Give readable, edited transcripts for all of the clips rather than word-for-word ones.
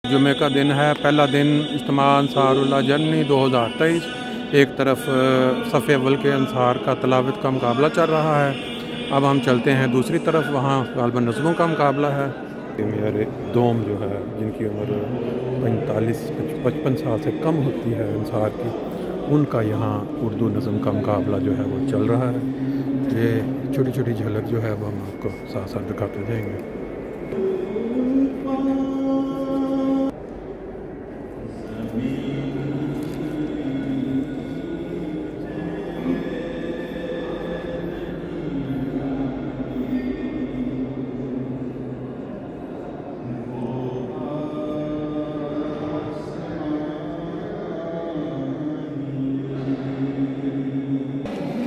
जुमे का दिन है, पहला दिन इज्तिमा अंसारुल्लाह जर्नी 2023। एक तरफ सफ़े अव्वल के अंसार का तलावत का मुकाबला चल रहा है। अब हम चलते हैं दूसरी तरफ, वहाँ गालबन नज़मों का मुकाबला है। मेरे दोम जो है, जिनकी उम्र 45-55 साल से कम होती है अंसार की, उनका यहाँ उर्दू नज़म का मुकाबला जो है वो चल रहा है। ये छोटी छोटी झलक जो है वो हम आपको साथ साथ दिखाते जाएंगे।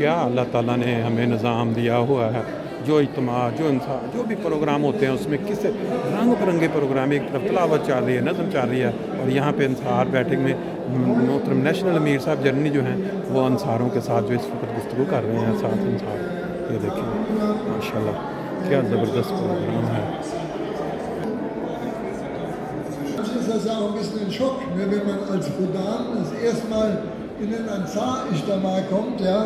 क्या अल्लाह ताला ने हमें निज़ाम दिया हुआ है, जो इज्तिमा, जो इंसान, जो भी प्रोग्राम होते हैं उसमें किस रंग बिरंगे प्रोग्राम, एक तरफ तलावत चल रही है, नज़म चल रही है, और यहाँ पे अंसार बैठक में मोहतरम नेशनल अमीर साहब जर्नी जो हैं वो अंसारों के साथ जो इस वक्त गुफ्तगू कर रहे हैं। साथ अंसार, ये देखिए माशाल्लाह क्या ज़बरदस्त प्रोग्राम है। Das ist auch ein bisschen ein Schock, wenn man als Sudan das erste Mal in den Ansar-Ijtima kommt, ja.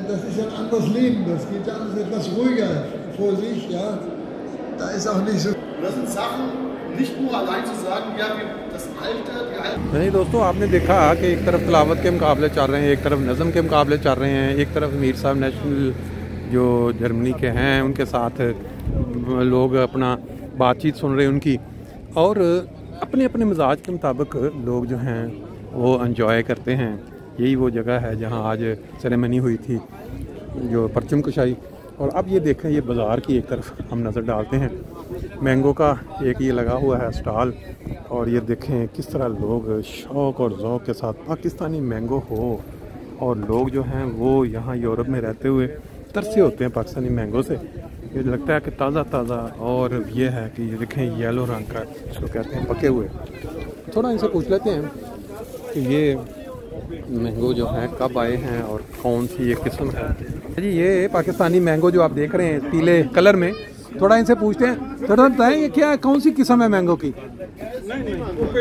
Das ist ja ein anderes Leben, das geht ja alles etwas ruhiger vor sich, ja. Da ist auch nicht so. Das sind Sachen, nicht nur allein zu sagen, ja, das Alter, die Alten. नहीं दोस्तों, आपने देखा कि एक तरफ तलावत के मुकाबले चल रहे हैं, एक तरफ नज़म के मुकाबले चल रहे हैं, एक तरफ मीर साहब नेशनल जो जर्मनी के हैं उनके साथ लोग अपना बातचीत सुन रहे हैं उनकी, और अपने अपने मिजाज के मुताबिक लोग जो हैं वो एंजॉय करते हैं। यही वो जगह है जहाँ आज सेरेमनी हुई थी, जो परचम कुशाई। और अब ये देखें, ये बाज़ार की एक तरफ हम नज़र डालते हैं, मैंगो का एक ये लगा हुआ है स्टॉल, और ये देखें किस तरह लोग शौक़ और ज़ौक़ के साथ पाकिस्तानी मैंगो हो, और लोग जो हैं वो यहाँ यूरोप में रहते हुए तरसे होते हैं पाकिस्तानी मैंगो से। ये लगता है कि ताज़ा ताज़ा, और ये है कि ये देखें येलो रंग का, इसको कहते हैं पके हुए। थोड़ा इनसे पूछ लेते हैं कि ये मैंगो जो है कब आए हैं और कौन सी ये किस्म है। जी, ये पाकिस्तानी मैंगो जो आप देख रहे हैं पीले कलर में, थोड़ा इनसे पूछते हैं, थोड़ा बताएं ये क्या, कौन सी किस्म है मैंगो की?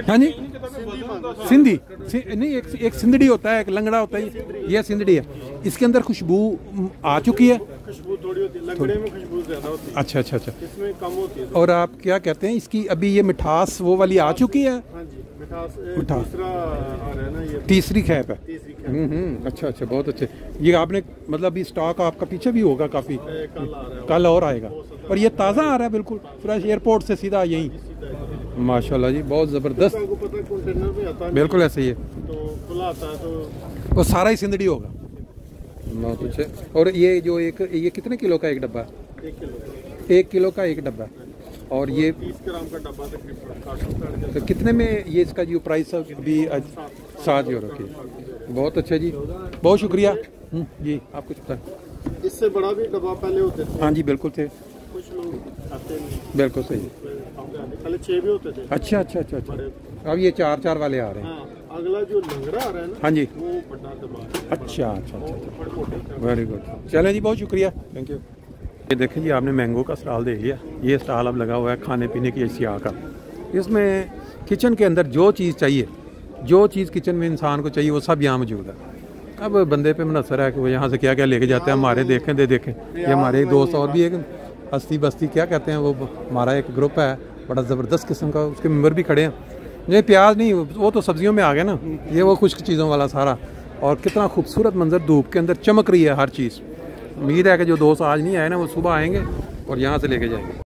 हाँ जी, सिंधी नहीं, एक सिंदड़ी होता है, एक लंगड़ा होता है, ये सिंदड़ी है। इसके अंदर खुशबू आ चुकी है? खुशबू थोड़ी होती है, लंगड़े में खुशबू ज़्यादा होती है। अच्छा अच्छा अच्छा, इसमें कम होती है। और आप क्या कहते हैं इसकी, अभी ये मिठास वो वाली आ चुकी है? हाँ जी, मिठास तीसरा आ रहा है ना, ये तीसरी खैप है। तीसरी खैप। अच्छा अच्छा, बहुत अच्छे। ये आपने मतलब अभी स्टॉक आपका पीछे भी होगा काफ़ी, कल आ रहा है, कल और आएगा, और ये ताज़ा आ रहा है बिल्कुल फ्रेश, एयरपोर्ट से सीधा यहीं। माशाल्लाह जी, बहुत ज़बरदस्त। आपको पता है कंटेनर में आता है, बिल्कुल ऐसे ही है, तो खुला आता है तो वो सारा ही सिंदड़ी होगा। बहुत अच्छे। और ये जो एक, ये कितने किलो का एक डब्बा? 1 किलो का एक डब्बा, और ये 30 ग्राम का डब्बा तकरीबन। तो कितने में ये इसका जो प्राइस भी 7 यूरो की? बहुत अच्छा जी, बहुत शुक्रिया जी। आप कुछ बताएं? इससे बड़ा भी डब्बा पहले होते थे। हाँ जी बिल्कुल थे, कुछ लोग आते नहीं, बिल्कुल सही। पहले 6 भी होते थे। अच्छा अच्छा अच्छा अच्छा, अब ये 4-4 वाले आ रहे हैं। हाँ, अगला जो लंगड़ा आ रहा है ना, हाँ जी, वो बड़ा डब्बा है। अच्छा अच्छा अच्छा, वेरी गुड। चलें जी, बहुत शुक्रिया, थैंक यू। ये देखें जी, आपने मैंगो का स्टॉल देख लिया। ये स्टॉल अब लगा हुआ है खाने पीने की अशिया का। इसमें किचन के अंदर जो चीज़ चाहिए, जो चीज़ किचन में इंसान को चाहिए, वो सब यहाँ मौजूद है। अब बंदे पे मुनसर है कि वो यहाँ से क्या क्या लेके जाते हैं। हमारे देखें ये हमारे एक दोस्त और भी एक हस्ती बस्ती क्या कहते हैं, वो हमारा एक ग्रुप है बड़ा ज़बरदस्त किस्म का, उसके मेम्बर भी खड़े हैं। ये प्याज नहीं, वो तो सब्जियों में आ गया ना, ये वो खुश्क चीज़ों वाला सारा। और कितना खूबसूरत मंजर, धूप के अंदर चमक रही है हर चीज़। उम्मीद है कि जो दोस्त आज नहीं आए ना, वो सुबह आएंगे और यहाँ से लेके जाएंगे।